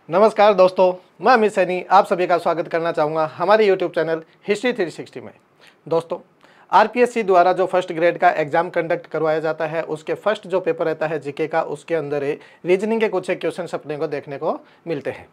नमस्कार दोस्तों, मैं अमित सैनी आप सभी का स्वागत करना चाहूँगा हमारे YouTube चैनल हिस्ट्री 360 में। दोस्तों, आरपीएससी द्वारा जो फर्स्ट ग्रेड का एग्जाम कंडक्ट करवाया जाता है उसके फर्स्ट जो पेपर रहता है जीके का, उसके अंदर रीजनिंग के कुछ क्वेश्चन अपने को देखने को मिलते हैं।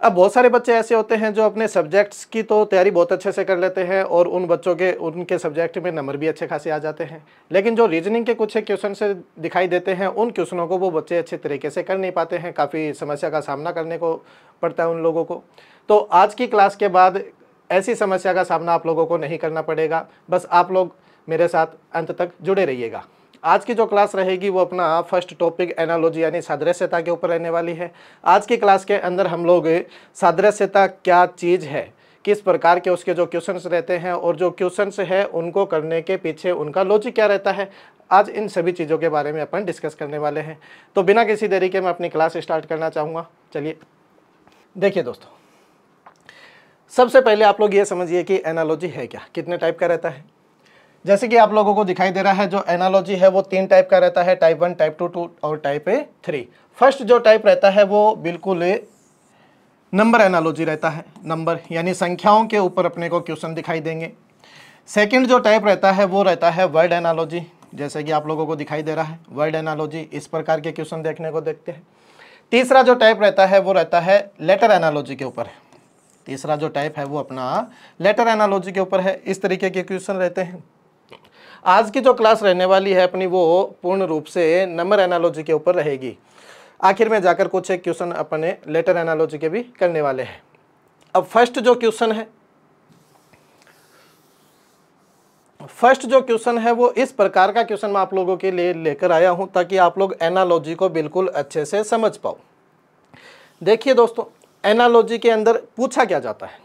अब बहुत सारे बच्चे ऐसे होते हैं जो अपने सब्जेक्ट्स की तो तैयारी बहुत अच्छे से कर लेते हैं और उन बच्चों के उनके सब्जेक्ट में नंबर भी अच्छे खासे आ जाते हैं, लेकिन जो रीजनिंग के कुछ क्वेश्चन से दिखाई देते हैं उन क्वेश्चनों को वो बच्चे अच्छे तरीके से कर नहीं पाते हैं। काफ़ी समस्या का सामना करने को पड़ता है उन लोगों को। तो आज की क्लास के बाद ऐसी समस्या का सामना आप लोगों को नहीं करना पड़ेगा। बस आप लोग मेरे साथ अंत तक जुड़े रहिएगा। आज की जो क्लास रहेगी वो अपना फर्स्ट टॉपिक एनालॉजी यानी सादृश्यता के ऊपर रहने वाली है। आज की क्लास के अंदर हम लोग सादृश्यता क्या चीज़ है, किस प्रकार के उसके जो क्वेश्चंस रहते हैं और जो क्वेश्चंस है उनको करने के पीछे उनका लॉजिक क्या रहता है, आज इन सभी चीज़ों के बारे में अपन डिस्कस करने वाले हैं। तो बिना किसी देरी के मैं अपनी क्लास स्टार्ट करना चाहूँगा। चलिए देखिए दोस्तों, सबसे पहले आप लोग ये समझिए कि एनालॉजी है क्या, कितने टाइप का रहता है। जैसे कि आप लोगों को दिखाई दे रहा है जो एनालॉजी है वो 3 टाइप का रहता है, टाइप 1, टाइप 2 और टाइप 3। फर्स्ट जो टाइप रहता है वो बिल्कुल नंबर एनालॉजी रहता है, नंबर यानी संख्याओं के ऊपर अपने को क्वेश्चन दिखाई देंगे। सेकंड जो टाइप रहता है वो रहता है वर्ड एनालॉजी, जैसे कि आप लोगों को दिखाई दे रहा है वर्ड एनालॉजी, इस प्रकार के क्वेश्चन देखने को देखते हैं। तीसरा जो टाइप रहता है वो रहता है लेटर एनालॉजी के ऊपर। तीसरा जो टाइप है वो अपना लेटर एनालॉजी के ऊपर है। इस तरीके के क्वेश्चन रहते हैं। आज की जो क्लास रहने वाली है अपनी वो पूर्ण रूप से नंबर एनालॉजी के ऊपर रहेगी। आखिर में जाकर कुछ एक क्वेश्चन अपने लेटर एनालॉजी के भी करने वाले हैं। अब फर्स्ट जो क्वेश्चन है वो इस प्रकार का क्वेश्चन मैं आप लोगों के लिए लेकर आया हूं ताकि आप लोग एनालॉजी को बिल्कुल अच्छे से समझ पाओ। देखिए दोस्तों, एनालॉजी के अंदर पूछा क्या जाता है।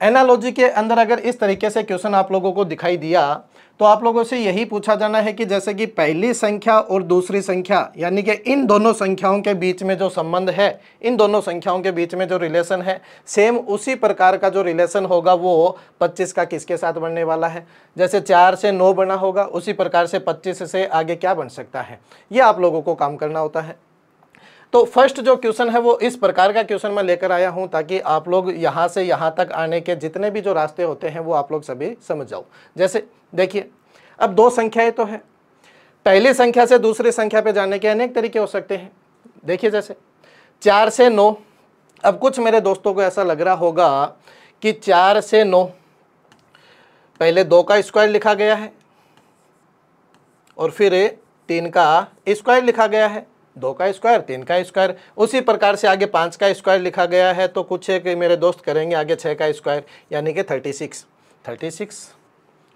एनालॉजी के अंदर अगर इस तरीके से क्वेश्चन आप लोगों को दिखाई दिया तो आप लोगों से यही पूछा जाना है कि जैसे कि पहली संख्या और दूसरी संख्या यानी कि इन दोनों संख्याओं के बीच में जो संबंध है, इन दोनों संख्याओं के बीच में जो रिलेशन है, सेम उसी प्रकार का जो रिलेशन होगा वो 25 का किसके साथ बनने वाला है। जैसे 4 से 9 बना होगा उसी प्रकार से 25 से आगे क्या बन सकता है, ये आप लोगों को काम करना होता है। तो फर्स्ट जो क्वेश्चन है वो इस प्रकार का क्वेश्चन मैं लेकर आया हूं ताकि आप लोग यहाँ से यहाँ तक आने के जितने भी जो रास्ते होते हैं वो आप लोग सभी समझ जाओ। जैसे देखिए, अब 2 संख्याएं तो हैं, पहली संख्या से दूसरी संख्या पे जाने के अनेक तरीके हो सकते हैं। देखिए जैसे 4 से 9, अब कुछ मेरे दोस्तों को ऐसा लग रहा होगा कि 4 से 9 पहले 2 का स्क्वायर लिखा गया है और फिर 3 का स्क्वायर लिखा गया है, 2 का स्क्वायर 3 का स्क्वायर, उसी प्रकार से आगे 5 का स्क्वायर लिखा गया है। तो कुछ एक मेरे दोस्त करेंगे आगे 6 का स्क्वायर यानी कि 36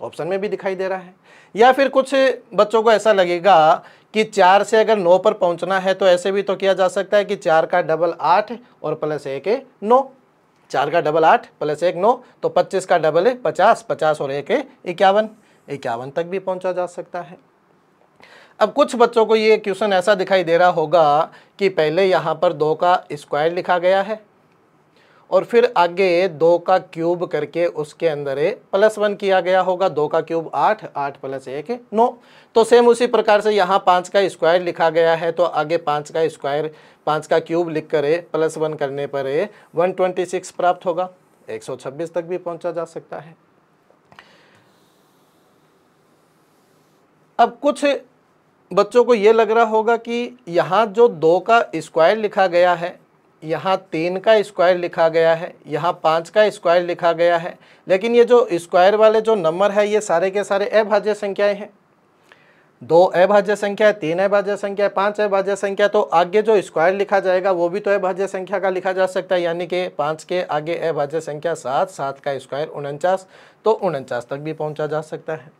ऑप्शन में भी दिखाई दे रहा है। या फिर कुछ बच्चों को ऐसा लगेगा कि 4 से अगर 9 पर पहुंचना है तो ऐसे भी तो किया जा सकता है कि 4 का डबल 8 और प्लस 1 9, 4 का डबल 8 प्लस 1 9, तो 25 का डबल 50, 50 और 1 51, 51 तक भी पहुंचा जा सकता है। अब कुछ बच्चों को ये क्वेश्चन ऐसा दिखाई दे रहा होगा कि पहले यहाँ पर 2 का स्क्वायर लिखा गया है और फिर आगे 2 का क्यूब करके उसके अंदर +1 किया गया होगा। 2 का क्यूब 8, 8 प्लस 1 9। तो सेम उसी प्रकार से यहाँ 5 का स्क्वायर लिखा गया है तो आगे 5 का स्क्वायर 5 का क्यूब लिख कर +1 करने पर 126 प्राप्त होगा। 126 तक भी पहुँचा जा सकता है। अब कुछ बच्चों को ये लग रहा होगा कि यहाँ जो 2 का स्क्वायर लिखा गया है, यहाँ 3 का स्क्वायर लिखा गया है, यहाँ 5 का स्क्वायर लिखा गया है, लेकिन ये जो स्क्वायर वाले जो नंबर है ये सारे के सारे अभाज्य संख्याएं हैं। 2 अभाज्य संख्या है, 3 अभाज्य संख्या है, 5 अभाज्य संख्या, तो आगे जो स्क्वायर लिखा जाएगा वो भी तो अभाज्य संख्या का लिखा जा सकता है, यानी कि 5 के आगे अभाज्य संख्या 7, 7 का स्क्वायर 49, तो 49 तक भी पहुँचा जा सकता है।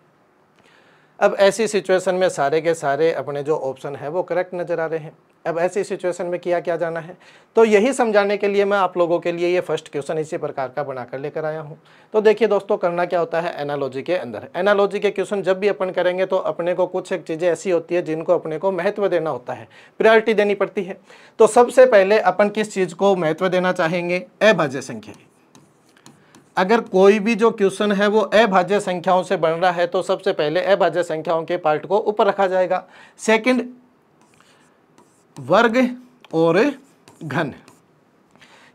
अब ऐसी सिचुएशन में सारे के सारे अपने जो ऑप्शन है वो करेक्ट नज़र आ रहे हैं। अब ऐसी सिचुएशन में किया क्या जाना है, तो यही समझाने के लिए मैं आप लोगों के लिए ये फर्स्ट क्वेश्चन इसी प्रकार का बनाकर लेकर आया हूँ। तो देखिए दोस्तों, करना क्या होता है एनालॉजी के अंदर। एनालॉजी के क्वेश्चन जब भी अपन करेंगे तो अपने को कुछ एक चीज़ें ऐसी होती है जिनको अपने को महत्व देना होता है, प्रायोरिटी देनी पड़ती है। तो सबसे पहले अपन किस चीज़ को महत्व देना चाहेंगे, अभाज्य संख्या। अगर कोई भी जो क्वेश्चन है वो अभाज्य संख्याओं से बन रहा है तो सबसे पहले अभाज्य संख्याओं के पार्ट को ऊपर रखा जाएगा। सेकंड, वर्ग और घन।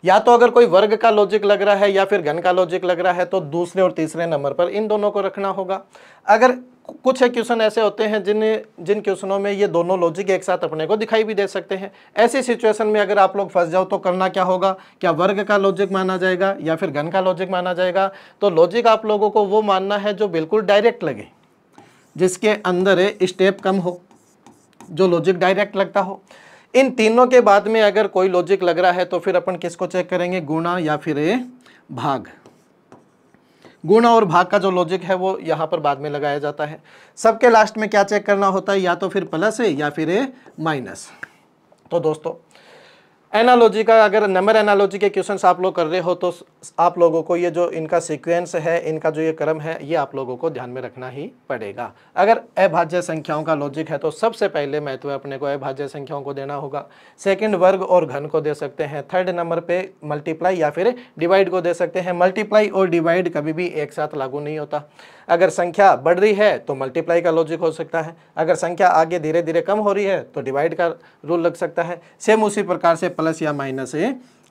या तो अगर कोई वर्ग का लॉजिक लग रहा है या फिर घन का लॉजिक लग रहा है तो दूसरे और तीसरे नंबर पर इन दोनों को रखना होगा। अगर कुछ क्वेश्चन ऐसे होते हैं जिन क्वेश्चनों में ये दोनों लॉजिक एक साथ अपने को दिखाई भी दे सकते हैं, ऐसी सिचुएशन में अगर आप लोग फंस जाओ तो करना क्या होगा, क्या वर्ग का लॉजिक माना जाएगा या फिर घन का लॉजिक माना जाएगा। तो लॉजिक आप लोगों को वो मानना है जो बिल्कुल डायरेक्ट लगे, जिसके अंदर स्टेप कम हो, जो लॉजिक डायरेक्ट लगता हो। इन तीनों के बाद में अगर कोई लॉजिक लग रहा है तो फिर अपन किसको चेक करेंगे, गुणा या फिर भाग। गुणा और भाग का जो लॉजिक है वो यहाँ पर बाद में लगाया जाता है। सबके लास्ट में क्या चेक करना होता है, या तो फिर प्लस है या फिर माइनस। तो दोस्तों एनालॉजी का, अगर नंबर एनालॉजी के क्वेश्चंस आप लोग कर रहे हो तो आप लोगों को ये जो इनका सीक्वेंस है, इनका जो ये क्रम है, ये आप लोगों को ध्यान में रखना ही पड़ेगा। अगर अभाज्य संख्याओं का लॉजिक है तो सबसे पहले महत्व अपने को अभाज्य संख्याओं को देना होगा। सेकंड वर्ग और घन को दे सकते हैं। थर्ड नंबर पे मल्टीप्लाई या फिर डिवाइड को दे सकते हैं। मल्टीप्लाई और डिवाइड कभी भी एक साथ लागू नहीं होता। अगर संख्या बढ़ रही है तो मल्टीप्लाई का लॉजिक हो सकता है, अगर संख्या आगे धीरे धीरे कम हो रही है तो डिवाइड का रूल लग सकता है। सेम उसी प्रकार से प्लस या माइनस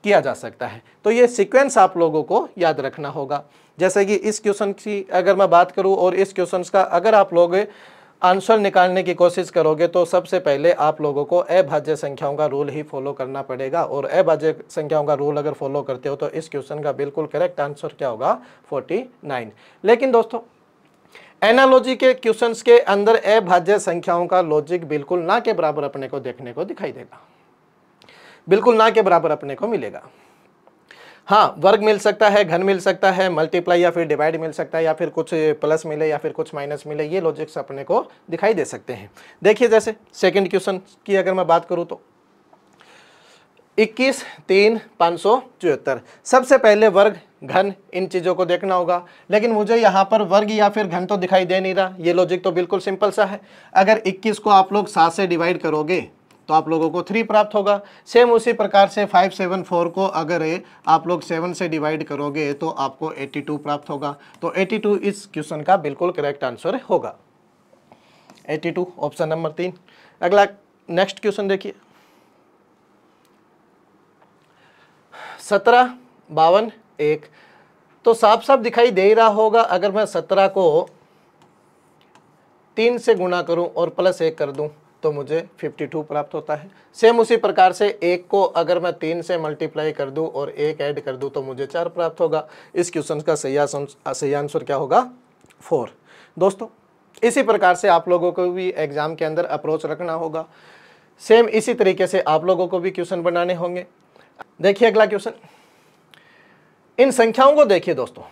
किया जा सकता है। तो ये सीक्वेंस आप लोगों को याद रखना होगा। जैसे कि इस क्वेश्चन की अगर मैं बात करूं और इस क्वेश्चन का अगर आप लोग आंसर निकालने की कोशिश करोगे तो सबसे पहले आप लोगों को अभाज्य संख्याओं का रूल ही फॉलो करना पड़ेगा। और अभाज्य संख्याओं का रूल अगर फॉलो करते हो तो इस क्वेश्चन का बिल्कुल करेक्ट आंसर क्या होगा, 49। लेकिन दोस्तों एनालॉजी के क्वेश्चंस के अंदर अभाज्य संख्याओं का लॉजिक बिल्कुल ना के बराबर अपने को देखने को दिखाई देगा, बिल्कुल ना के बराबर अपने को मिलेगा। हाँ, वर्ग मिल सकता है, घन मिल सकता है, मल्टीप्लाई या फिर डिवाइड मिल सकता है, या फिर कुछ प्लस मिले या फिर कुछ माइनस मिले, ये लॉजिक्स अपने को दिखाई दे सकते हैं। देखिए जैसे सेकंड क्वेश्चन की अगर मैं बात करूं तो 21, 3, 574। सबसे पहले वर्ग घन इन चीज़ों को देखना होगा, लेकिन मुझे यहाँ पर वर्ग या फिर घन तो दिखाई दे नहीं रहा। ये लॉजिक तो बिल्कुल सिंपल सा है। अगर 21 को आप लोग 7 से डिवाइड करोगे तो आप लोगों को 3 प्राप्त होगा। सेम उसी प्रकार से 574 को अगर आप लोग 7 से डिवाइड करोगे तो आपको 82 प्राप्त होगा। तो 82 इस क्वेश्चन का बिल्कुल करेक्ट आंसर होगा, 82 ऑप्शन नंबर 3। अगला नेक्स्ट क्वेश्चन देखिए 17, 52, 1। तो साफ साफ दिखाई दे रहा होगा, अगर मैं 17 को 3 से गुणा करूं और प्लस 1 कर दूं तो मुझे 52 प्राप्त होता है। सेम उसी प्रकार से 1 को अगर मैं 3 से मल्टीप्लाई कर दूं और 1 ऐड कर दूं तो मुझे 4 प्राप्त होगा। इस क्वेश्चन का सही आंसर क्या होगा, 4। दोस्तों इसी प्रकार से आप लोगों को भी एग्जाम के अंदर अप्रोच रखना होगा। सेम इसी तरीके से आप लोगों को भी क्वेश्चन बनाने होंगे। देखिए अगला क्वेश्चन, इन संख्याओं को देखिए दोस्तों,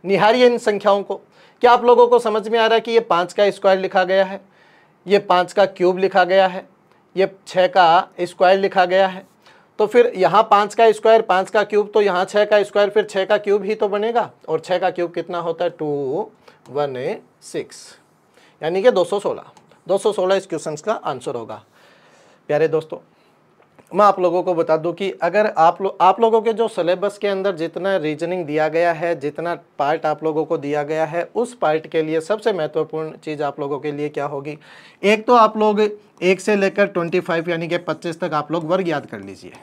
निहारिए इन संख्याओं को। क्या आप लोगों को समझ में आ रहा है कि ये 5 का स्क्वायर लिखा गया है, ये 5 का क्यूब लिखा गया है, ये 6 का स्क्वायर लिखा गया है। तो फिर यहाँ 5 का स्क्वायर, 5 का क्यूब, तो यहाँ 6 का स्क्वायर फिर 6 का क्यूब ही तो बनेगा। और 6 का क्यूब कितना होता है, 216, यानी कि 216। 216 इस क्वेश्चन का आंसर होगा। प्यारे दोस्तों मैं आप लोगों को बता दूं कि अगर आप लोगों के जो सिलेबस के अंदर जितना रीजनिंग दिया गया है, जितना पार्ट आप लोगों को दिया गया है, उस पार्ट के लिए सबसे महत्वपूर्ण चीज़ आप लोगों के लिए क्या होगी, एक तो आप लोग 1 से लेकर 25 यानी कि 25 तक आप लोग वर्ग याद कर लीजिए।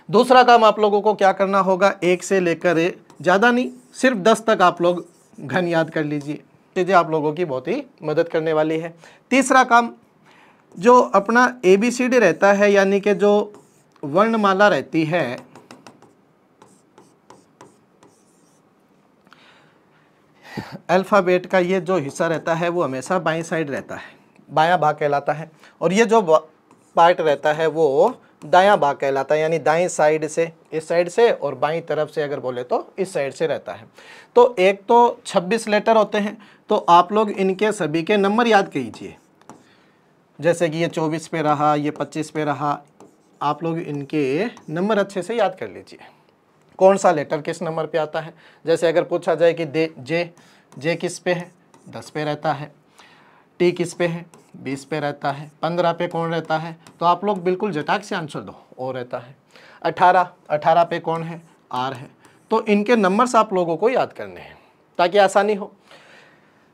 दूसरा काम आप लोगों को क्या करना होगा, 1 से लेकर ज़्यादा नहीं, सिर्फ 10 तक आप लोग घन याद कर लीजिए। चीज़ें आप लोगों की बहुत ही मदद करने वाली है। तीसरा काम, जो अपना ABCD रहता है, यानी कि जो वर्णमाला रहती है, अल्फ़ाबेट का ये जो हिस्सा रहता है वो हमेशा बाईं साइड रहता है, बायां भाग कहलाता है। और ये जो पार्ट रहता है वो दायां भाग कहलाता है, यानी दाईं साइड से, इस साइड से, और बाईं तरफ से अगर बोले तो इस साइड से रहता है। तो एक तो 26 लेटर होते हैं, तो आप लोग इनके सभी के नंबर याद कीजिए। जैसे कि ये 24 पे रहा, ये 25 पे रहा, आप लोग इनके नंबर अच्छे से याद कर लीजिए, कौन सा लेटर किस नंबर पे आता है। जैसे अगर पूछा जाए कि जे किस पे है, 10 पे रहता है। टी किस पे है, 20 पे रहता है। 15 पे कौन रहता है, तो आप लोग बिल्कुल झटाक से आंसर दो, ओ रहता है। 18 पे कौन है, आर है। तो इनके नंबर्स आप लोगों को याद करने हैं ताकि आसानी हो।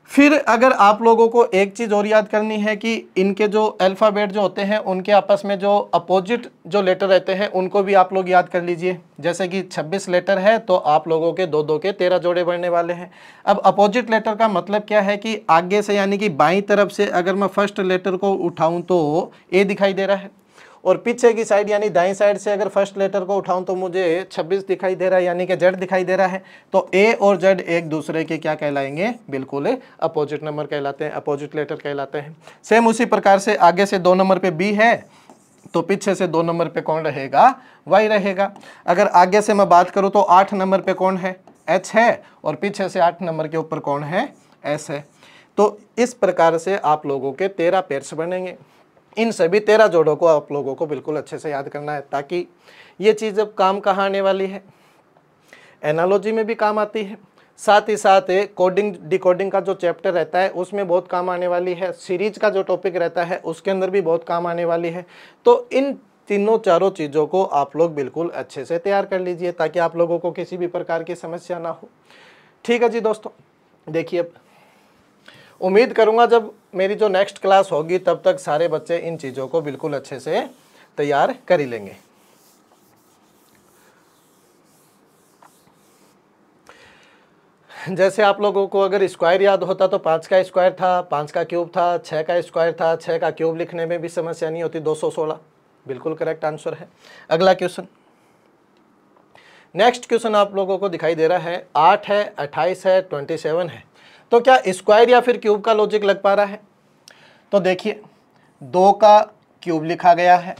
फिर अगर आप लोगों को एक चीज़ और याद करनी है कि इनके जो अल्फ़ाबेट जो होते हैं उनके आपस में जो अपोजिट जो लेटर रहते हैं उनको भी आप लोग याद कर लीजिए। जैसे कि 26 लेटर है तो आप लोगों के 2 2 के 13 जोड़े बनने वाले हैं। अब अपोजिट लेटर का मतलब क्या है कि आगे से यानी कि बाईं तरफ से अगर मैं फर्स्ट लेटर को उठाऊं तो ए दिखाई दे रहा है, और पीछे की साइड यानी दाईं साइड से अगर फर्स्ट लेटर को उठाऊं तो मुझे 26 दिखाई दे रहा है यानी कि जेड दिखाई दे रहा है। तो ए और जेड एक दूसरे के क्या कहलाएंगे, बिल्कुल अपोजिट नंबर कहलाते हैं, अपोजिट लेटर कहलाते हैं। सेम उसी प्रकार से आगे से 2 नंबर पे बी है तो पीछे से 2 नंबर पे कौन रहेगा, वाई रहेगा। अगर आगे से मैं बात करूं तो 8 नंबर पे कौन है, एच है, और पीछे से 8 नंबर के ऊपर कौन है, एस है। तो इस प्रकार से आप लोगों के 13 पेयर्स बनेंगे। इन सभी 13 जोड़ों को आप लोगों को बिल्कुल अच्छे से याद करना है, ताकि ये चीज़ अब काम कहाँ आने वाली है, एनालॉजी में भी काम आती है, साथ ही साथ कोडिंग डिकोडिंग का जो चैप्टर रहता है उसमें बहुत काम आने वाली है, सीरीज का जो टॉपिक रहता है उसके अंदर भी बहुत काम आने वाली है। तो इन तीनों चारों चीज़ों को आप लोग बिल्कुल अच्छे से तैयार कर लीजिए ताकि आप लोगों को किसी भी प्रकार की समस्या ना हो। ठीक है जी दोस्तों, देखिए अब उम्मीद करूंगा जब मेरी जो नेक्स्ट क्लास होगी तब तक सारे बच्चे इन चीज़ों को बिल्कुल अच्छे से तैयार कर ही लेंगे। जैसे आप लोगों को अगर स्क्वायर याद होता तो 5 का स्क्वायर था, 5 का क्यूब था, 6 का स्क्वायर था, 6 का क्यूब लिखने में भी समस्या नहीं होती, 216 बिल्कुल करेक्ट आंसर है। अगला क्वेश्चन, नेक्स्ट क्वेश्चन आप लोगों को दिखाई दे रहा है 8 है, 28 है, 27 है। तो क्या स्क्वायर या फिर क्यूब का लॉजिक लग पा रहा है? तो देखिए 2 का क्यूब लिखा गया है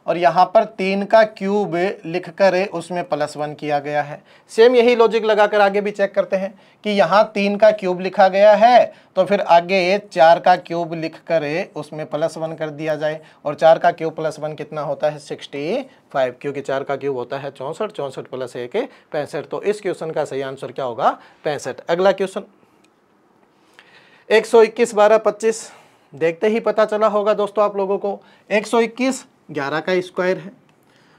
और यहाँ पर 3 का क्यूब लिखकर उसमें +1 किया गया है। सेम यही लॉजिक लगाकर आगे भी चेक करते हैं कि यहाँ 3 का क्यूब लिखा गया है तो फिर आगे 4 का क्यूब लिखकर उसमें +1 कर दिया जाए, और 4 का क्यूब +1 कितना होता है, 65, क्योंकि 4 का क्यूब होता है 64, 64 + 1 65। तो इस क्वेश्चन का सही आंसर क्या होगा, 65। अगला क्वेश्चन 121 12 25, देखते ही पता चला होगा दोस्तों आप लोगों को। 121 11 का स्क्वायर है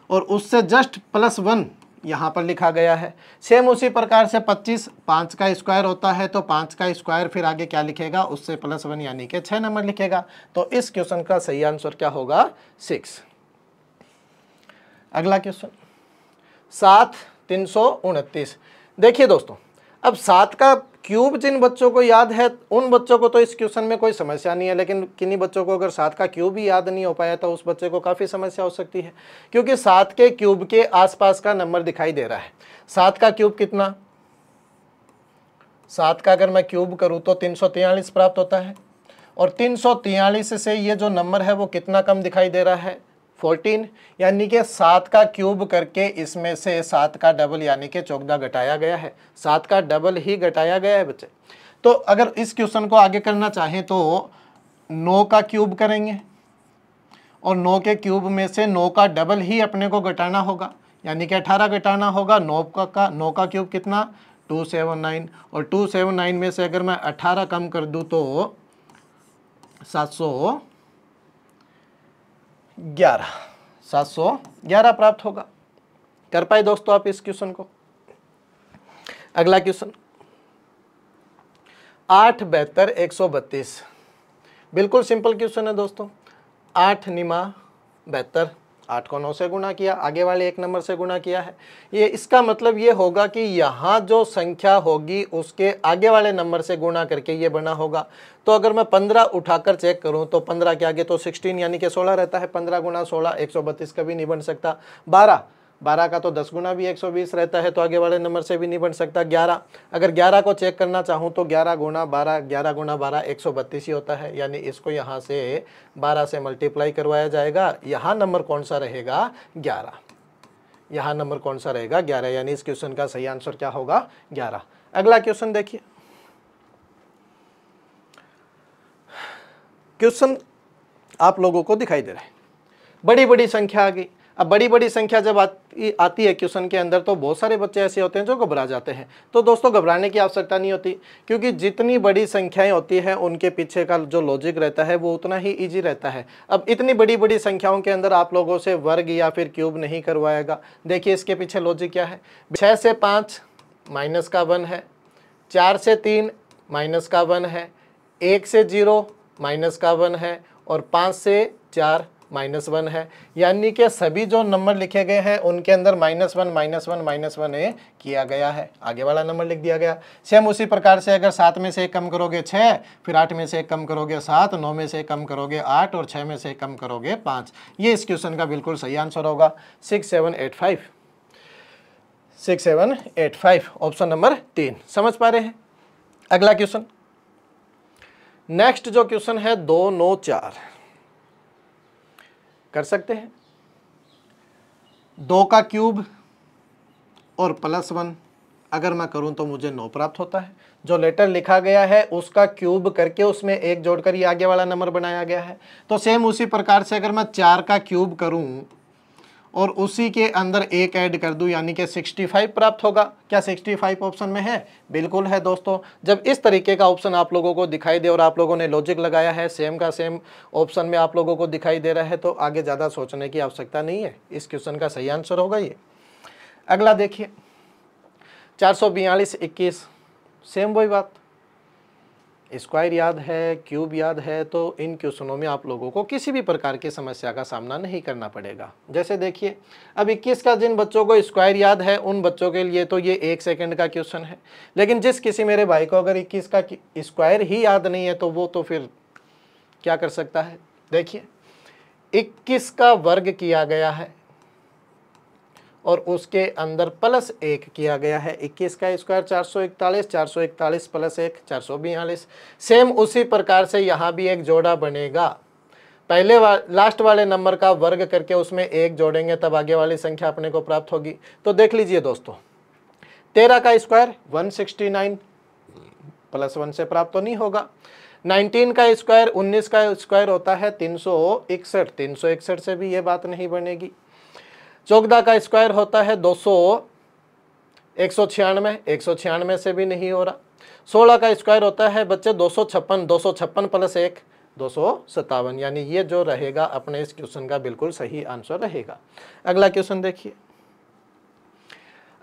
और उससे जस्ट +1 यहाँ पर लिखा गया है। सेम उसी प्रकार से 25 5 का स्क्वायर होता है तो 5 का स्क्वायर फिर आगे क्या लिखेगा, उससे +1 यानी कि 6 नंबर लिखेगा। तो इस क्वेश्चन का सही आंसर क्या होगा, 6। अगला क्वेश्चन 7 329। देखिए दोस्तों, अब 7 का क्यूब जिन बच्चों को याद है उन बच्चों को तो इस क्वेश्चन में कोई समस्या नहीं है, लेकिन किन्हीं बच्चों को अगर 7 का क्यूब ही याद नहीं हो पाया तो उस बच्चे को काफ़ी समस्या हो सकती है, क्योंकि 7 के क्यूब के आसपास का नंबर दिखाई दे रहा है। 7 का क्यूब कितना, 7 का अगर मैं क्यूब करूं तो 343 प्राप्त होता है, और 343 से ये जो नंबर है वो कितना कम दिखाई दे रहा है, 14, यानी कि 7 का क्यूब करके इसमें से 7 का डबल यानी कि 14 घटाया गया है, 7 का डबल ही घटाया गया है बच्चे। तो अगर इस क्वेश्चन को आगे करना चाहें तो 9 का क्यूब करेंगे और 9 के क्यूब में से 9 का डबल ही अपने को घटाना होगा, यानी कि 18 घटाना होगा। 9 का क्यूब कितना, 279, और 279 में से अगर मैं 18 कम कर दूं तो 711 प्राप्त होगा। कर पाए दोस्तों आप इस क्वेश्चन को? अगला क्वेश्चन 8 72 132, बिल्कुल सिंपल क्वेश्चन है दोस्तों। 8 निमा 72, 8 को 9 से गुणा किया, आगे वाले 1 नंबर से गुणा किया है। ये इसका मतलब ये होगा कि यहाँ जो संख्या होगी उसके आगे वाले नंबर से गुणा करके ये बना होगा। तो अगर मैं 15 उठाकर चेक करूँ तो 15 के आगे तो 16 यानी कि 16 रहता है। 15 गुणा 16 132 कभी नहीं बन सकता। 12 का तो 10 गुना भी 120 रहता है, तो आगे वाले नंबर से भी नहीं बन सकता। 11, अगर 11 को चेक करना चाहूँ तो 11 गुना 12 132 ही होता है, यानी इसको यहाँ से 12 से मल्टीप्लाई करवाया जाएगा। यहाँ नंबर कौन सा रहेगा, 11। यहाँ नंबर कौन सा रहेगा, 11, यानी इस क्वेश्चन का सही आंसर क्या होगा, 11। अगला क्वेश्चन देखिए, क्वेश्चन आप लोगों को दिखाई दे रहा है, बड़ी बड़ी संख्या आ गई। अब बड़ी बड़ी संख्या जब आती है क्वेश्चन के अंदर तो बहुत सारे बच्चे ऐसे होते हैं जो घबरा जाते हैं। तो दोस्तों घबराने की आवश्यकता नहीं होती, क्योंकि जितनी बड़ी संख्याएं होती हैं उनके पीछे का जो लॉजिक रहता है वो उतना ही इजी रहता है। अब इतनी बड़ी बड़ी संख्याओं के अंदर आप लोगों से वर्ग या फिर क्यूब नहीं करवाएगा। देखिए इसके पीछे लॉजिक क्या है। 6 से 5 माइनस का 1 है, 4 से 3 माइनस का 1 है, 1 से 0 माइनस का 1 है, और 5 से 4 -1 है, यानी कि सभी जो नंबर लिखे गए हैं उनके अंदर -1 -1 -1 किया गया है, आगे वाला नंबर लिख दिया गया। सेम उसी प्रकार से अगर 7 में से 1 कम करोगे 6, फिर 8 में से 1 कम करोगे 7, 9 में से 1 कम करोगे 8 और 6 में से 1 कम करोगे 5। ये इस क्वेश्चन का बिल्कुल सही आंसर होगा 6785। 6785 ऑप्शन नंबर 3। समझ पा रहे हैं? अगला क्वेश्चन, नेक्स्ट जो क्वेश्चन है 2 9 4 कर सकते हैं। 2 का क्यूब और +1 अगर मैं करूं तो मुझे 9 प्राप्त होता है। जो लेटर लिखा गया है उसका क्यूब करके उसमें 1 जोड़कर ये आगे वाला नंबर बनाया गया है। तो सेम उसी प्रकार से अगर मैं 4 का क्यूब करूं और उसी के अंदर 1 ऐड कर दूं यानी कि 65 प्राप्त होगा। क्या 65 ऑप्शन में है? बिल्कुल है दोस्तों। जब इस तरीके का ऑप्शन आप लोगों को दिखाई दे और आप लोगों ने लॉजिक लगाया है, सेम का सेम ऑप्शन में आप लोगों को दिखाई दे रहा है, तो आगे ज़्यादा सोचने की आवश्यकता नहीं है। इस क्वेश्चन का सही आंसर होगा ये। अगला देखिए 442 21, सेम वही बात, स्क्वायर याद है, क्यूब याद है, तो इन क्वेश्चनों में आप लोगों को किसी भी प्रकार की समस्या का सामना नहीं करना पड़ेगा। जैसे देखिए अब 21 का जिन बच्चों को स्क्वायर याद है उन बच्चों के लिए तो ये 1 सेकंड का क्वेश्चन है, लेकिन जिस किसी मेरे भाई को अगर 21 का स्क्वायर ही याद नहीं है तो वो तो फिर क्या कर सकता है। देखिए 21 का वर्ग किया गया है और उसके अंदर +1 किया गया है। 21 का स्क्वायर 441, 441 + 1 442। सेम उसी प्रकार से यहाँ भी एक जोड़ा बनेगा। पहले लास्ट वाले नंबर का वर्ग करके उसमें 1 जोड़ेंगे तब आगे वाली संख्या अपने को प्राप्त होगी। तो देख लीजिए दोस्तों, 13 का स्क्वायर 169 +1 से प्राप्त तो नहीं होगा। 19 का स्क्वायर 19 का स्क्वायर होता है 361, 361 से भी ये बात नहीं बनेगी। 14 का स्क्वायर होता है 196, 196 से भी नहीं हो रहा। 16 का स्क्वायर होता है बच्चे 256, 256 + 1 257, यानी ये जो रहेगा अपने इस क्वेश्चन का बिल्कुल सही आंसर रहेगा। अगला क्वेश्चन देखिए,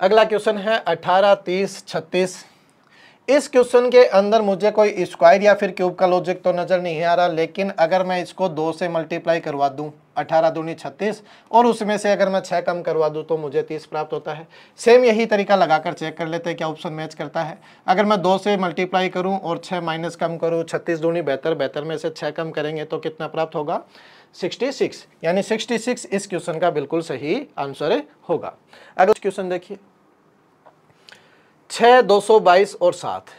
अगला क्वेश्चन है 18 30 36। इस क्वेश्चन के अंदर मुझे कोई स्क्वायर या फिर क्यूब का लॉजिक तो नज़र नहीं आ रहा, लेकिन अगर मैं इसको 2 से मल्टीप्लाई करवा दूं, 18 दूनी 36, और उसमें से अगर मैं 6 कम करवा दूं तो मुझे 30 प्राप्त होता है। सेम यही तरीका लगाकर चेक कर लेते हैं क्या ऑप्शन मैच करता है। अगर मैं 2 से मल्टीप्लाई करूं और 6 माइनस कम करूं, 36 दूनी 72, 72 में से 6 कम करेंगे तो कितना प्राप्त होगा? 66, यानी 66 इस क्वेश्चन का बिल्कुल सही आंसर होगा। अगला क्वेश्चन देखिए 6 222 और 7।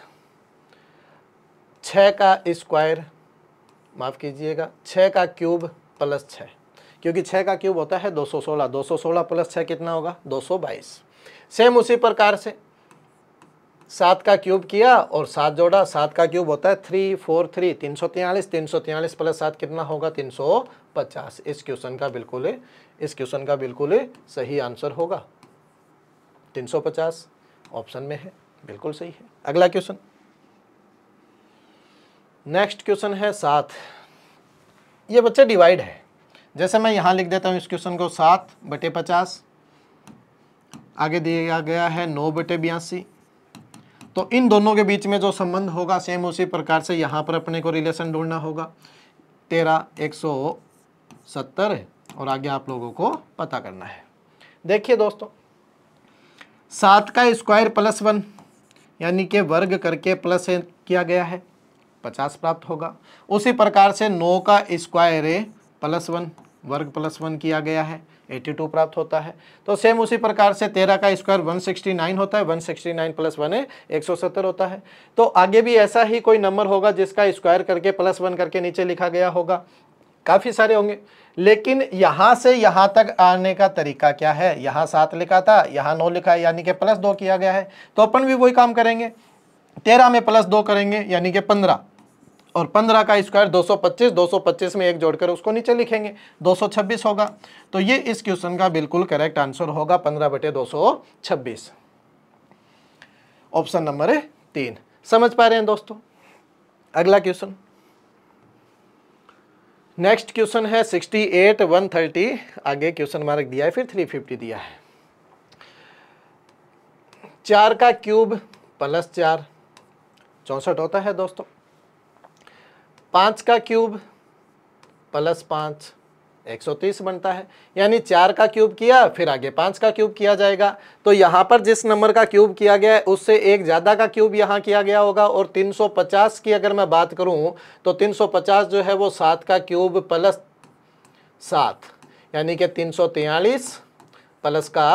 6 का स्क्वायर, माफ़ कीजिएगा 6 का क्यूब +6, क्योंकि 6 का क्यूब होता है 216, 216 + 6 कितना होगा? 222। सेम उसी प्रकार से 7 का क्यूब किया और 7 जोड़ा, 7 का क्यूब होता है 343, 343, 343 + 7 कितना होगा? 350। इस क्वेश्चन का बिल्कुल सही आंसर होगा 350 ऑप्शन में है, बिल्कुल सही है। अगला क्वेश्चन, नेक्स्ट क्वेश्चन है 7। ये बच्चे डिवाइड है, जैसे मैं यहाँ लिख देता हूँ इस क्वेश्चन को 7/50, आगे दिया गया है 9/82। तो इन दोनों के बीच में जो संबंध होगा सेम उसी प्रकार से यहाँ पर अपने को रिलेशन ढूंढना होगा। 13 170 और आगे आप लोगों को पता करना है। देखिए दोस्तों 7 का स्क्वायर +1 यानी कि वर्ग करके प्लस किया गया है, 50 प्राप्त होगा। उसी प्रकार से 9 का स्क्वायर +1 वर्ग +1 किया गया है, 82 प्राप्त होता है। तो सेम उसी प्रकार से 13 का स्क्वायर 169 होता है, 169 + 1 170 होता है। तो आगे भी ऐसा ही कोई नंबर होगा जिसका स्क्वायर करके +1 करके नीचे लिखा गया होगा। काफ़ी सारे होंगे, लेकिन यहाँ से यहाँ तक आने का तरीका क्या है? यहाँ 7 लिखा था, यहाँ 9 लिखा है, यानी कि +2 किया गया है। तो अपन भी वही काम करेंगे, 13 में +2 करेंगे यानी कि 15, और 15 का स्क्वायर 225, 225 में 1 जोड़कर उसको नीचे लिखेंगे, 226 होगा। तो ये इस क्वेश्चन का बिल्कुल करेक्ट आंसर होगा 15/226, ऑप्शन नंबर 3। समझ पा रहे हैं दोस्तों? अगला क्वेश्चन, नेक्स्ट क्वेश्चन है 68 130, आगे क्वेश्चन मार्क दिया है, फिर 350 दिया है। 4 का क्यूब +4 64 होता है दोस्तों। 5 का क्यूब +5 130 बनता है। यानी 4 का क्यूब किया फिर आगे 5 का क्यूब किया जाएगा। तो यहाँ पर जिस नंबर का क्यूब किया गया है उससे एक ज़्यादा का क्यूब यहाँ किया गया होगा। और 350 की अगर मैं बात करूँ तो 350 जो है वो 7 का क्यूब प्लस 7 यानी कि 343 प्लस का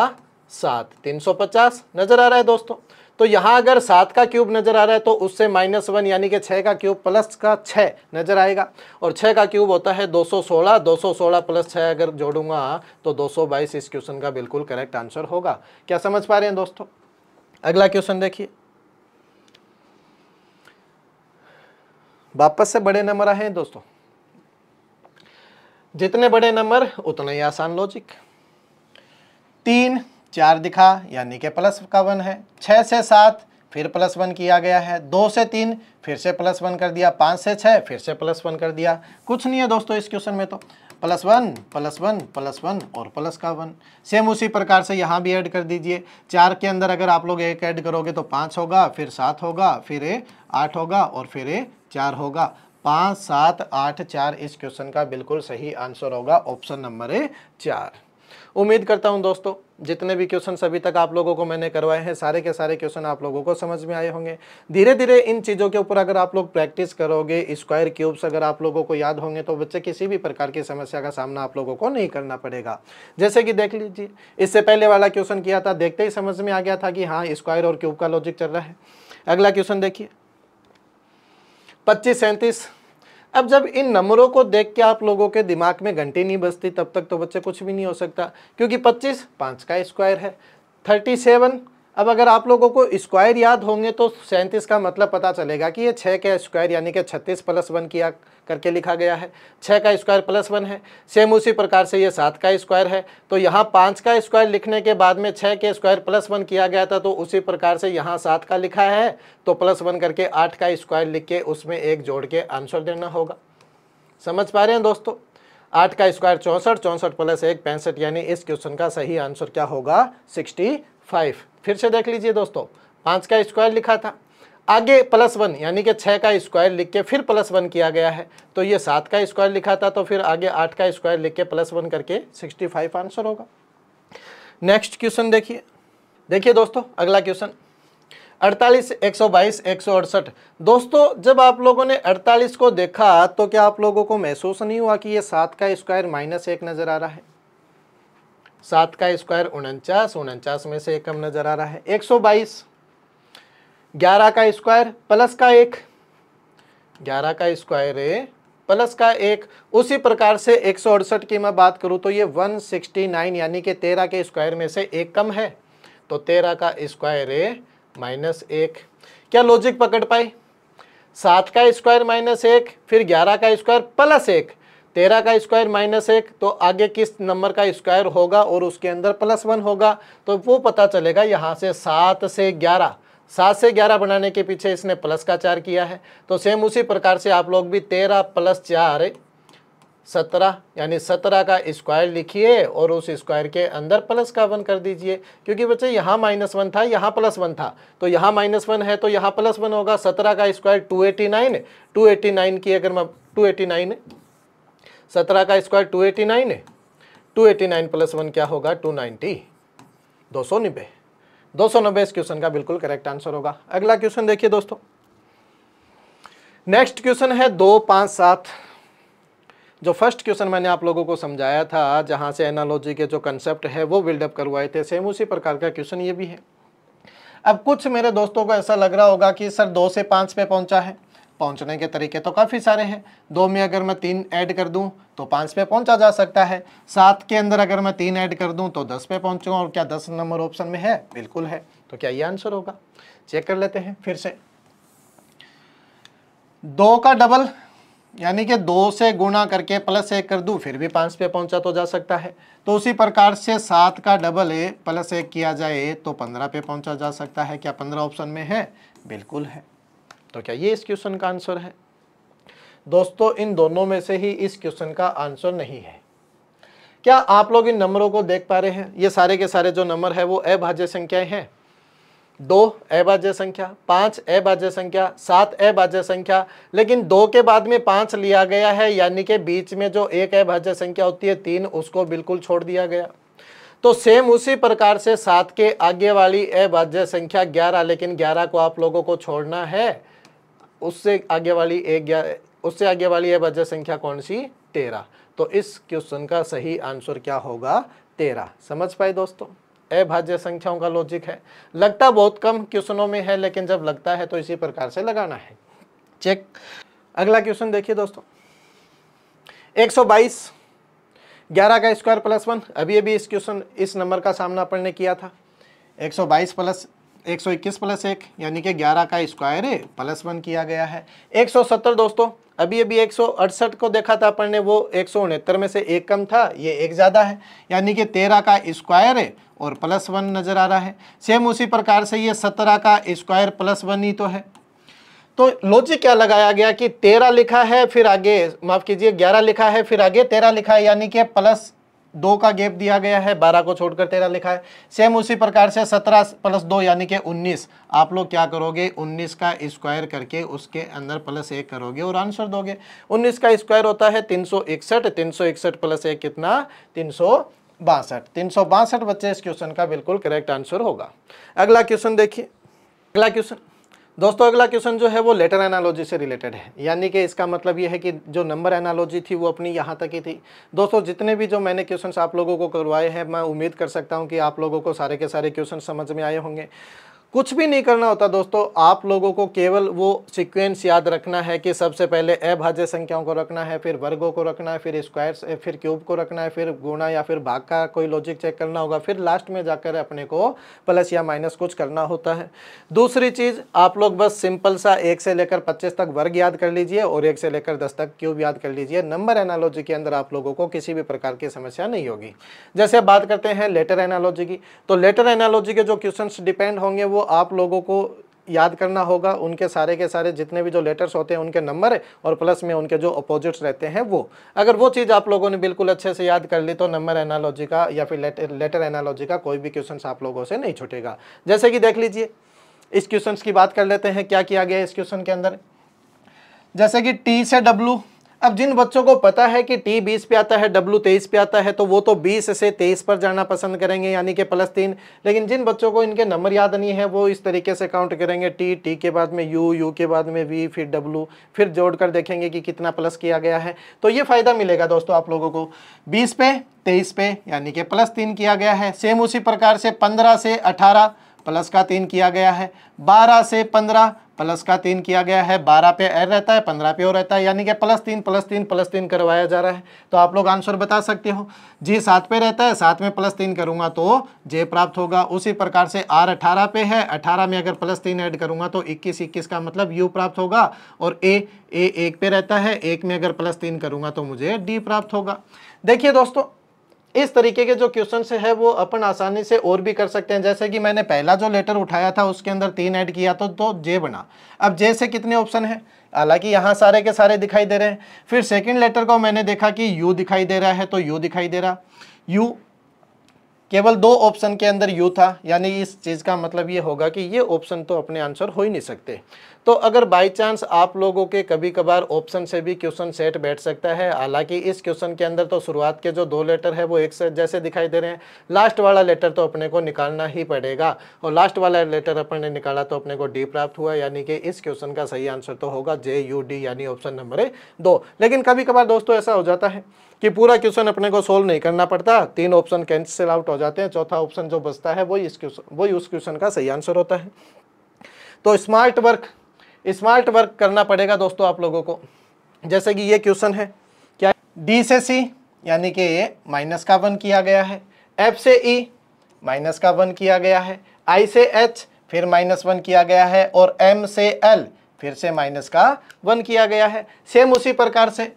7 350 नज़र आ रहा है दोस्तों। तो यहाँ अगर 7 का क्यूब नज़र आ रहा है तो उससे -1 यानी कि 6 का क्यूब प्लस का 6 नज़र आएगा। और 6 का क्यूब होता है 216, 216 प्लस 6 अगर जोड़ूंगा तो 222 इस क्वेश्चन का बिल्कुल करेक्ट आंसर होगा। क्या समझ पा रहे हैं दोस्तों? अगला क्वेश्चन देखिए, वापस से बड़े नंबर आए हैं दोस्तों। जितने बड़े नंबर उतना ही आसान लॉजिक। 3 4 दिखा यानी कि प्लस का 1 है। 6 से 7 फिर +1 किया गया है। 2 से 3 फिर से +1 कर दिया। 5 से 6 फिर से +1 कर दिया। कुछ नहीं है दोस्तों इस क्वेश्चन में तो +1 +1 +1 और प्लस का 1। सेम उसी प्रकार से यहाँ भी ऐड कर दीजिए। 4 के अंदर अगर आप लोग 1 ऐड करोगे तो 5 होगा, फिर 7 होगा, फिर 8 होगा और फिर 4 होगा। 5 7 8 4 इस क्वेश्चन का बिल्कुल सही आंसर होगा ऑप्शन नंबर 4। उम्मीद करता हूं दोस्तों जितने भी क्वेश्चन अभी तक आप लोगों को मैंने करवाए हैं सारे के सारे क्वेश्चन आप लोगों को समझ में आए होंगे। धीरे धीरे इन चीज़ों के ऊपर अगर आप लोग प्रैक्टिस करोगे, स्क्वायर क्यूब्स अगर आप लोगों को याद होंगे तो बच्चे किसी भी प्रकार की समस्या का सामना आप लोगों को नहीं करना पड़ेगा। जैसे कि देख लीजिए, इससे पहले वाला क्वेश्चन किया था, देखते ही समझ में आ गया था कि हाँ स्क्वायर और क्यूब का लॉजिक चल रहा है। अगला क्वेश्चन देखिए, 25 37। अब जब इन नंबरों को देख के आप लोगों के दिमाग में घंटी नहीं बजती तब तक तो बच्चे कुछ भी नहीं हो सकता, क्योंकि 25 5 का स्क्वायर है। 37, अब अगर आप लोगों को स्क्वायर याद होंगे तो 37 का मतलब पता चलेगा कि ये 6 का स्क्वायर यानी कि 36 + 1 किया करके लिखा गया है। 6 का स्क्वायर +1 है। सेम उसी प्रकार से ये 7 का स्क्वायर है। तो यहाँ 5 का स्क्वायर लिखने के बाद में 6 के स्क्वायर +1 किया गया था, तो उसी प्रकार से यहाँ 7 का लिखा है तो +1 करके 8 का स्क्वायर लिख के उसमें 1 जोड़ के आंसर देना होगा। समझ पा रहे हैं दोस्तों? 8 का स्क्वायर 64, 64 + 1 65, यानी इस क्वेश्चन का सही आंसर क्या होगा? 65। फिर से देख लीजिए दोस्तों, 5 का स्क्वायर लिखा था, आगे +1 यानी कि 6 का स्क्वायर लिख के फिर +1 किया गया है। तो ये 7 का स्क्वायर लिखा था तो फिर आगे 8 का स्क्वायर लिख के +1 करके 65 आंसर होगा। नेक्स्ट क्वेश्चन देखिए दोस्तों, अगला क्वेश्चन 48 122 168। दोस्तों जब आप लोगों ने 48 को देखा तो क्या आप लोगों को महसूस नहीं हुआ कि ये 7 का स्क्वायर -1 नजर आ रहा है? 7 का स्क्वायर 49, 49 में से 1 कम नजर आ रहा है। 122, 11 का स्क्वायर प्लस का 1, 11 का स्क्वायर प्लस का 1। उसी प्रकार से 168 की मैं बात करूं तो ये 169 यानी कि 13 के स्क्वायर में से 1 कम है, तो 13 का स्क्वायर -1। क्या लॉजिक पकड़ पाए? 7 का स्क्वायर -1, फिर 11 का स्क्वायर प्लस 1, 13 का स्क्वायर -1, तो आगे किस नंबर का स्क्वायर होगा और उसके अंदर +1 होगा, तो वो पता चलेगा। यहाँ से 7 से 11, 7 से 11 बनाने के पीछे इसने प्लस का 4 किया है। तो सेम उसी प्रकार से आप लोग भी 13 + 4 17 यानी 17 का स्क्वायर लिखिए और उस स्क्वायर के अंदर प्लस का 1 कर दीजिए, क्योंकि बच्चे यहाँ -1 था, यहाँ +1 था, तो यहाँ -1 है तो यहाँ +1 होगा। 17 का स्क्वायर 289, 289 की अगर मैं 289, 17 का स्क्वायर 289, 289 + 1 क्या होगा? 290, 290, 290 इस क्वेश्चन का बिल्कुल करेक्ट आंसर होगा। अगला क्वेश्चन देखिए दोस्तों, नेक्स्ट क्वेश्चन है 2 5 7। जो फर्स्ट क्वेश्चन मैंने आप लोगों को समझाया था, जहां से एनालॉजी के जो कंसेप्ट है वो बिल्डअप करवाए थे, सेम उसी प्रकार का क्वेश्चन ये भी है। अब कुछ मेरे दोस्तों को ऐसा लग रहा होगा कि सर 2 से 5 पे पहुंचा है, पहुंचने के तरीके तो काफ़ी सारे हैं। 2 में अगर मैं 3 ऐड कर दूं तो 5 पे पहुंचा जा सकता है। 7 के अंदर अगर मैं 3 ऐड कर दूं तो 10 पे पहुंचूंगा, और क्या 10 नंबर ऑप्शन में है? बिल्कुल है। तो क्या ये आंसर होगा? चेक कर लेते हैं फिर से। 2 का डबल यानी कि 2 से गुणा करके +1 कर दूं फिर भी 5 पे पहुंचा तो जा सकता है। तो उसी प्रकार से 7 का डबल +1 किया जाए तो 15 पे पहुंचा जा सकता है। क्या 15 ऑप्शन में है? बिल्कुल है। तो क्या ये इस क्वेश्चन का आंसर है? दोस्तों इन दोनों में से ही इस क्वेश्चन का आंसर नहीं है। क्या आप लोग इन नंबरों को देख पा रहे हैं? ये सारे के सारे जो नंबर है वो अभाज्य संख्याएं हैं। 2 अभाज्य संख्या, 5 अभाज्य संख्या, 7 अभाज्य संख्या, लेकिन 2 के बाद में 5 लिया गया है, यानी कि बीच में जो एक अभाज्य संख्या होती है 3, उसको बिल्कुल छोड़ दिया गया। तो सेम उसी प्रकार से 7 के आगे वाली अभाज्य संख्या 11, लेकिन 11 को आप लोगों को छोड़ना है, उससे आगे वाली अभाज्य संख्या कौन सी? 13। तो इस क्वेश्चन का सही आंसर क्या होगा? 13। समझ पाए दोस्तों? अभाज्य संख्याओं का लॉजिक है। लगता बहुत कम क्वेश्चनों में है, लेकिन जब लगता है तो इसी प्रकार से लगाना है। चेक। अगला क्वेश्चन देखिए दोस्तों, 122 11 का स्क्वायर प्लस 1। अभी इस नंबर का सामना अपन ने किया था। 122 प्लस 121 प्लस 1 यानी कि 11 का स्क्वायर प्लस 1 किया गया है। 170 दोस्तों, अभी 168 को देखा था अपन ने, वो 169 में से एक कम था, ये एक ज़्यादा है, यानी कि 13 का स्क्वायर और प्लस 1 नज़र आ रहा है। सेम उसी प्रकार से ये 17 का स्क्वायर प्लस 1 ही तो है। तो लॉजिक क्या लगाया गया कि 13 लिखा है, फिर आगे माफ़ कीजिए 11 लिखा है, फिर आगे 13 लिखा है, यानी कि प्लस 2 का गैप दिया गया है, 12 को छोड़कर 13 लिखा है। सेम उसी प्रकार से 17 प्लस 2 यानी कि 19। आप लोग क्या करोगे? 19 का स्क्वायर करके उसके अंदर प्लस 1 करोगे और आंसर दोगे। 19 का स्क्वायर होता है 361, 361 प्लस 1 कितना? 362। 362 बच्चे इस क्वेश्चन का बिल्कुल करेक्ट आंसर होगा। अगला क्वेश्चन देखिए। अगला क्वेश्चन दोस्तों, अगला क्वेश्चन जो है वो लेटर एनालॉजी से रिलेटेड है, यानी कि इसका मतलब ये है कि जो नंबर एनालॉजी थी वो अपनी यहाँ तक ही थी। दोस्तों जितने भी जो मैंने क्वेश्चंस आप लोगों को करवाए हैं, मैं उम्मीद कर सकता हूँ कि आप लोगों को सारे के सारे क्वेश्चन समझ में आए होंगे। कुछ भी नहीं करना होता दोस्तों, आप लोगों को केवल वो सीक्वेंस याद रखना है कि सबसे पहले अभाज्य संख्याओं को रखना है, फिर वर्गों को रखना है, फिर स्क्वायर्स, फिर क्यूब को रखना है, फिर गुणा या फिर भाग का कोई लॉजिक चेक करना होगा, फिर लास्ट में जाकर अपने को प्लस या माइनस कुछ करना होता है। दूसरी चीज़, आप लोग बस सिंपल सा 1 से लेकर 25 तक वर्ग याद कर लीजिए और 1 से लेकर 10 तक क्यूब याद कर लीजिए। नंबर एनालॉजी के अंदर आप लोगों को किसी भी प्रकार की समस्या नहीं होगी। जैसे बात करते हैं लेटर एनालॉजी की, तो लेटर एनालॉजी के जो क्वेश्चन डिपेंड होंगे वो आप लोगों को याद करना होगा, उनके सारे के सारे जितने भी जो लेटर्स होते हैं उनके नंबर और प्लस में उनके जो अपोजिट्स रहते हैं वो। अगर वो चीज़ आप लोगों ने बिल्कुल अच्छे से याद कर ली तो नंबर एनालॉजी का या फिर लेटर एनालॉजी का कोई भी क्वेश्चन आप लोगों से नहीं छूटेगा। जैसे कि देख लीजिए, इस क्वेश्चन की बात कर लेते हैं, क्या किया गया इस क्वेश्चन के अंदर। जैसे कि टी से डब्लू, अब जिन बच्चों को पता है कि टी 20 पे आता है, डब्लू 23 पे आता है, तो वो तो 20 से 23 पर जाना पसंद करेंगे, यानी कि प्लस 3। लेकिन जिन बच्चों को इनके नंबर याद नहीं है वो इस तरीके से काउंट करेंगे, टी के बाद में यू के बाद में वी, फिर डब्लू, फिर जोड़कर देखेंगे कि कितना प्लस किया गया है। तो ये फायदा मिलेगा दोस्तों आप लोगों को। 20 पे 23 पे यानी कि प्लस 3 किया गया है। सेम उसी प्रकार से 15 से 18 प्लस का 3 किया गया है। 12 से 15 प्लस का 3 किया गया है। 12 पे एर रहता है, 15 पे और रहता है, यानी कि प्लस 3 प्लस 3 प्लस 3 करवाया जा रहा है। तो आप लोग आंसर बता सकते हो। जी 7 पे रहता है, 7 में प्लस 3 करूंगा तो जे प्राप्त होगा। उसी प्रकार से आर 18 पे है, 18 में अगर प्लस 3 ऐड करूंगा तो 21 का मतलब यू प्राप्त होगा। और ए 1 पे रहता है, 1 में अगर प्लस 3 करूंगा तो मुझे डी प्राप्त होगा। देखिए दोस्तों, इस तरीके के जो क्वेश्चन है वो अपन आसानी से और भी कर सकते हैं। जैसे कि मैंने पहला जो लेटर उठाया था उसके अंदर 3 ऐड किया तो जे बना। अब जे से कितने ऑप्शन हैं? हालांकि यहाँ सारे के सारे दिखाई दे रहे हैं। फिर सेकंड लेटर को मैंने देखा कि यू दिखाई दे रहा है, तो यू दिखाई दे रहा। यू केवल 2 ऑप्शन के अंदर यू था, यानी इस चीज़ का मतलब ये होगा कि ये ऑप्शन तो अपने आंसर हो ही नहीं सकते। तो अगर बाई चांस आप लोगों के कभी कभार ऑप्शन से भी क्वेश्चन सेट बैठ सकता है। हालांकि इस क्वेश्चन के अंदर तो शुरुआत के जो 2 लेटर है वो एक से जैसे दिखाई दे रहे हैं, लास्ट वाला लेटर तो अपने को निकालना ही पड़ेगा, और लास्ट वाला लेटर अपन ने निकाला तो अपने को डी प्राप्त हुआ, यानी कि इस क्वेश्चन का सही आंसर तो होगा जे यू डी, यानी ऑप्शन नंबर 2। लेकिन कभी कभार दोस्तों ऐसा हो जाता है कि पूरा क्वेश्चन अपने को सोल्व नहीं करना पड़ता, 3 ऑप्शन कैंसिल आउट हो जाते हैं, चौथा ऑप्शन जो बचता है वही उस क्वेश्चन का सही आंसर होता है। तो स्मार्ट वर्क करना पड़ेगा दोस्तों आप लोगों को। जैसे कि ये क्वेश्चन है, क्या डी से सी यानी कि ये माइनस का 1 किया गया है, एफ से ई माइनस का 1 किया गया है, आई से एच फिर -1 किया गया है, और एम से एल फिर से माइनस का 1 किया गया है। सेम उसी प्रकार से,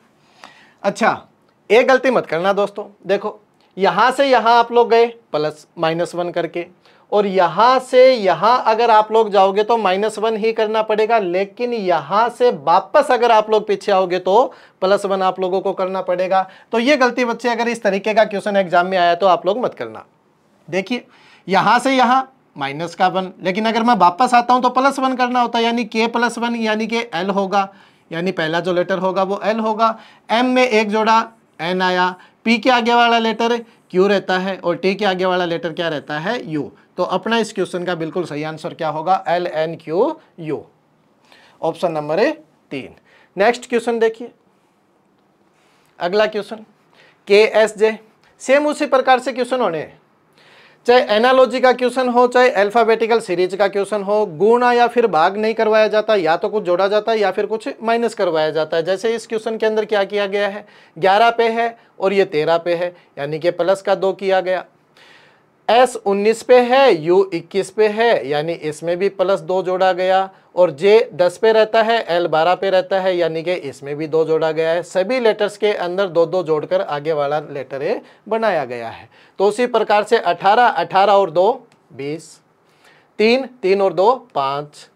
अच्छा एक गलती मत करना दोस्तों, देखो यहाँ से यहाँ आप लोग गए प्लस -1 करके, और यहाँ से यहाँ अगर आप लोग जाओगे तो -1 ही करना पड़ेगा, लेकिन यहाँ से वापस अगर आप लोग पीछे आओगे तो +1 आप लोगों को करना पड़ेगा। तो ये गलती बच्चे अगर इस तरीके का क्वेश्चन एग्जाम में आया तो आप लोग मत करना। देखिए यहाँ से यहाँ माइनस का 1, लेकिन अगर मैं वापस आता हूं तो +1 करना होता है, यानी k+1 यानी कि l होगा, यानी पहला जो लेटर होगा वो l होगा। m में एक जोड़ा n आया, p के आगे वाला लेटर q रहता है और t के आगे वाला लेटर क्या रहता है, u। तो अपना इस क्वेश्चन का बिल्कुल सही आंसर क्या होगा, LNQ U, option number 3। Next question देखिए, अगला क्वेश्चन KSJ, सेम उसी प्रकार से क्वेश्चन होने हैं, चाहे एनालॉजी का क्वेश्चन हो, चाहे अल्फाबेटिकल सीरीज का क्वेश्चन हो, गुणा या फिर भाग नहीं करवाया जाता, या तो कुछ जोड़ा जाता है या फिर कुछ माइनस करवाया जाता है। जैसे इस क्वेश्चन के अंदर क्या किया गया है, 11 पे है और ये 13 पे है, यानी कि प्लस का 2 किया गया। S 19 पे है, U 21 पे है, यानी इसमें भी +2 जोड़ा गया, और J 10 पे रहता है, L 12 पे रहता है, यानी कि इसमें भी 2 जोड़ा गया है। सभी लेटर्स के अंदर 2-2 जोड़कर आगे वाला लेटर ए बनाया गया है। तो उसी प्रकार से 18, 18 और 2 20, 3, 3 और 2 5,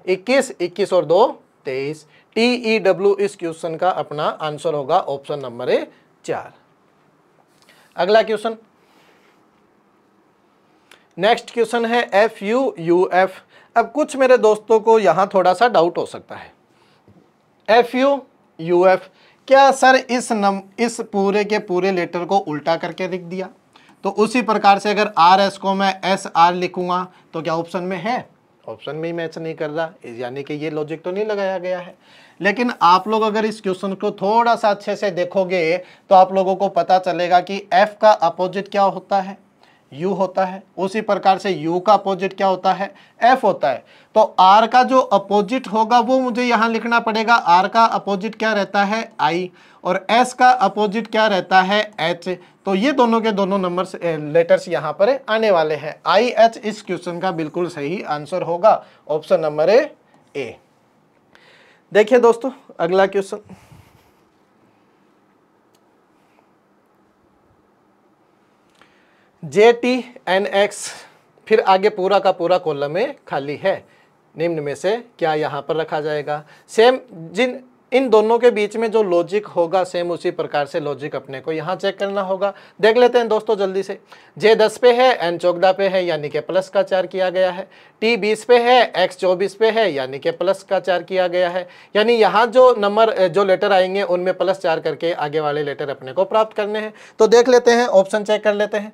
21, 21 और 2 23, TEW इस क्वेश्चन का अपना आंसर होगा ऑप्शन नंबर 4। अगला क्वेश्चन, नेक्स्ट क्वेश्चन है FUUF। अब कुछ मेरे दोस्तों को यहाँ थोड़ा सा डाउट हो सकता है, FUUF क्या सर इस पूरे के पूरे लेटर को उल्टा करके लिख दिया? तो उसी प्रकार से अगर RS को मैं SR लिखूंगा तो क्या ऑप्शन में है? ऑप्शन में ही मैच नहीं कर रहा, यानी कि ये लॉजिक तो नहीं लगाया गया है। लेकिन आप लोग अगर इस क्वेश्चन को थोड़ा सा अच्छे से देखोगे तो आप लोगों को पता चलेगा कि F का अपोजिट क्या होता है, U होता है। उसी प्रकार से U का अपोजिट क्या होता है, F होता है। तो R का जो अपोजिट होगा वो मुझे यहाँ लिखना पड़ेगा। R का अपोजिट क्या रहता है, I, और S का अपोजिट क्या रहता है, H। तो ये दोनों के दोनों नंबर्स लेटर्स यहाँ पर आने वाले हैं। IH इस क्वेश्चन का बिल्कुल सही आंसर होगा, ऑप्शन नंबर A। देखिए दोस्तों, अगला क्वेश्चन, JTNX, फिर आगे पूरा का पूरा कॉलम में खाली है, निम्न में से क्या यहाँ पर रखा जाएगा? सेम इन दोनों के बीच में जो लॉजिक होगा सेम उसी प्रकार से लॉजिक अपने को यहाँ चेक करना होगा। देख लेते हैं दोस्तों जल्दी से। J 10 पे है, N 14 पे है, यानी कि प्लस का 4 किया गया है। T 20 पे है, X 24 पे है, यानी कि प्लस का 4 किया गया है। यानी यहाँ जो नंबर जो लेटर आएंगे उनमें +4 करके आगे वाले लेटर अपने को प्राप्त करने हैं। तो देख लेते हैं, ऑप्शन चेक कर लेते हैं।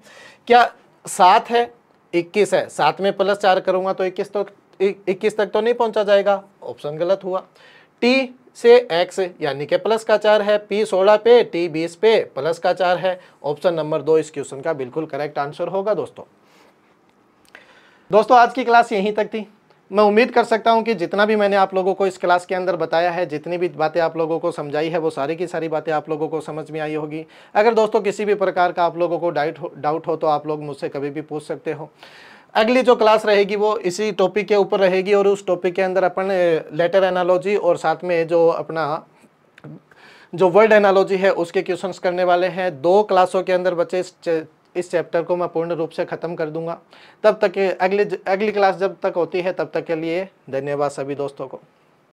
क्या 7 है, 21 है, 7 में +4 करूँगा तो 21 तक तो नहीं पहुँचा जाएगा, ऑप्शन गलत हुआ। T से X यानी कि प्लस का 4 है, P 16 पे, T 20 पे, प्लस का 4 है, ऑप्शन नंबर 2 इस क्वेश्चन का बिल्कुल करेक्ट आंसर होगा। दोस्तों आज की क्लास यहीं तक थी। मैं उम्मीद कर सकता हूं कि जितना भी मैंने आप लोगों को इस क्लास के अंदर बताया है, जितनी भी बातें आप लोगों को समझाई है, वो सारी की सारी बातें आप लोगों को समझ में आई होगी। अगर दोस्तों किसी भी प्रकार का आप लोगों को डाउट हो तो आप लोग मुझसे कभी भी पूछ सकते हो। अगली जो क्लास रहेगी वो इसी टॉपिक के ऊपर रहेगी, और उस टॉपिक के अंदर अपन लेटर एनालॉजी और साथ में जो अपना जो वर्ड एनालॉजी है उसके क्वेश्चंस करने वाले हैं। 2 क्लासों के अंदर बच्चे इस चैप्टर को मैं पूर्ण रूप से ख़त्म कर दूंगा। तब तक अगली क्लास जब तक होती है तब तक के लिए धन्यवाद सभी दोस्तों को।